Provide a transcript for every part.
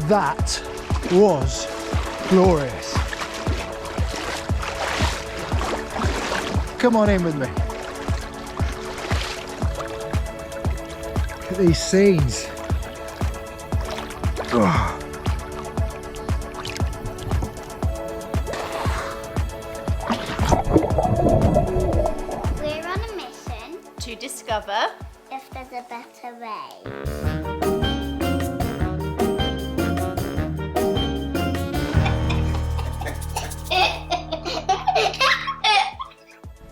That was glorious. Come on in with me. Look at these scenes. Oh. We're on a mission to discover if there's a better way.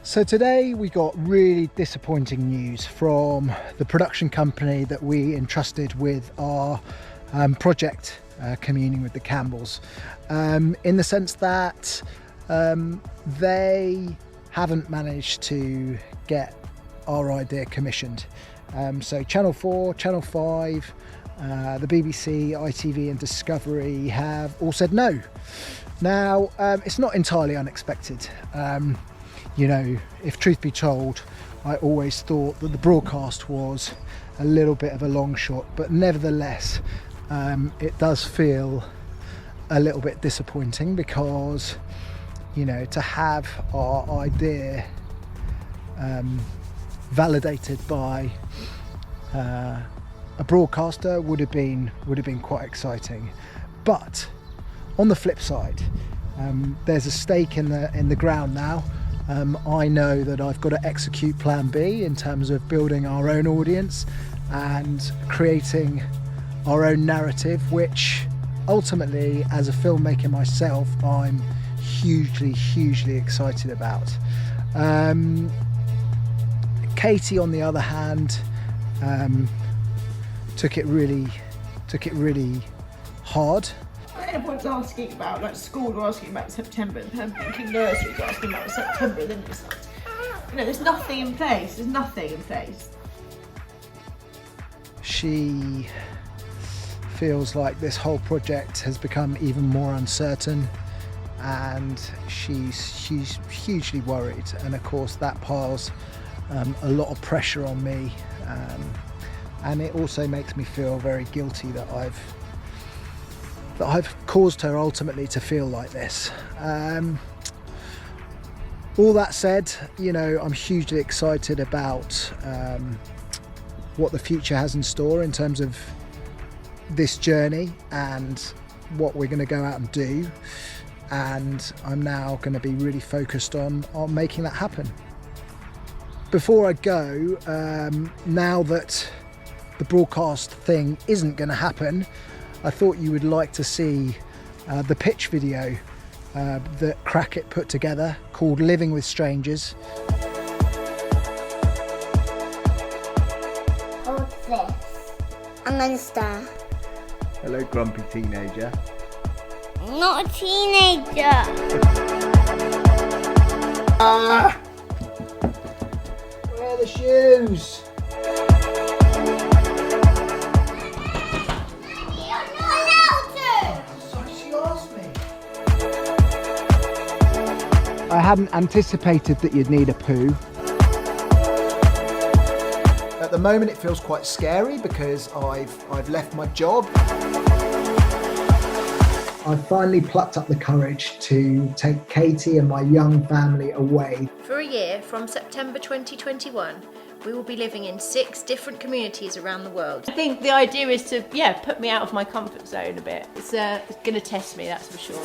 So today we got really disappointing news from the production company that we entrusted with our project, Communing with the Campbells, in the sense that they haven't managed to get our idea commissioned. So Channel 4, Channel 5, the BBC, ITV and Discovery have all said no. Now, it's not entirely unexpected. You know, if truth be told, I always thought that the broadcast was a little bit of a long shot, but nevertheless, it does feel a little bit disappointing because, you know, to have our idea validated by a broadcaster would have been quite exciting. But on the flip side, there's a stake in the ground now. I know that I've got to execute plan B in terms of building our own audience and creating our own narrative, which ultimately, as a filmmaker myself, I'm hugely excited about. Katie, on the other hand, took it really hard. Everyone's asking about, like school are asking about September, and I'm thinking nurseries asking about September, then it's like, you know, there's nothing in place, She feels like this whole project has become even more uncertain, and she's hugely worried, and of course that piles a lot of pressure on me, and it also makes me feel very guilty that I've caused her ultimately to feel like this. All that said, you know, I'm hugely excited about what the future has in store in terms of this journey and what we're going to go out and do, and I'm now going to be really focused on making that happen. Before I go, now that the broadcast thing isn't going to happen, I thought you would like to see the pitch video that Crackit put together called Living with Strangers. What's this? I'm gonna start. Hello, grumpy teenager. Not a teenager. Where are the shoes? I hadn't anticipated that you'd need a poo. At the moment it feels quite scary because I've left my job. I've finally plucked up the courage to take Katie and my young family away. for a year from September 2021. We will be living in 6 different communities around the world. I think the idea is to, put me out of my comfort zone a bit. It's going to test me, that's for sure.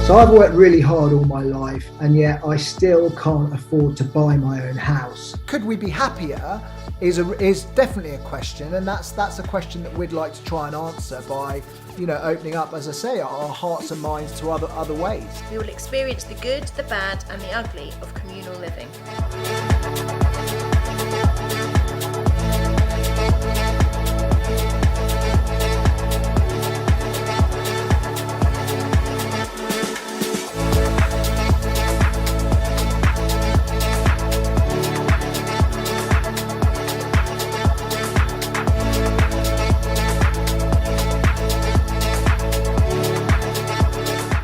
So I've worked really hard all my life, and yet I still can't afford to buy my own house. Could we be happier is definitely a question, and that's a question that we'd like to try and answer by, opening up, as I say, our hearts and minds to other ways. We will experience the good, the bad and the ugly of communal living.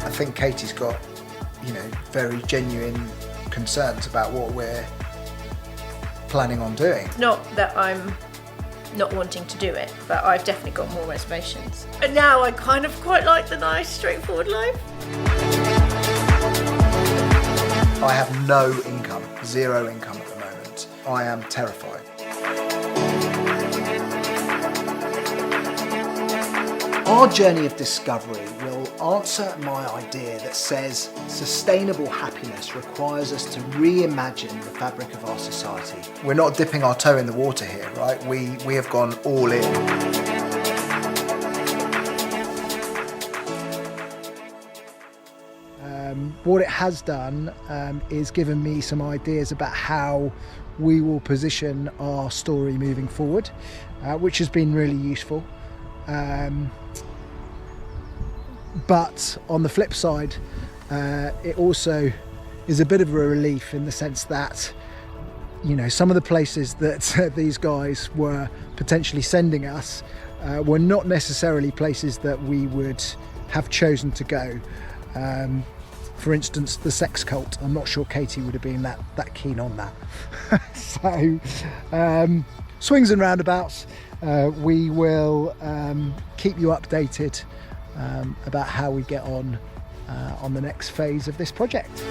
I think Katie's got, very genuine concerns about what we're planning on doing. Not that I'm not wanting to do it, but I've definitely got more reservations. And now I kind of quite like the nice, straightforward life. I have no income, zero income at the moment. I am terrified. Our journey of discovery will answer my idea that says sustainable happiness requires us to reimagine the fabric of our society. We're not dipping our toe in the water here, right? We have gone all in. What it has done is given me some ideas about how we will position our story moving forward, which has been really useful. But on the flip side, it also is a bit of a relief in the sense that, you know, some of the places that these guys were potentially sending us were not necessarily places that we would have chosen to go. For instance, the sex cult. I'm not sure Katie would have been that keen on that. So, swings and roundabouts. We will keep you updated about how we get on the next phase of this project.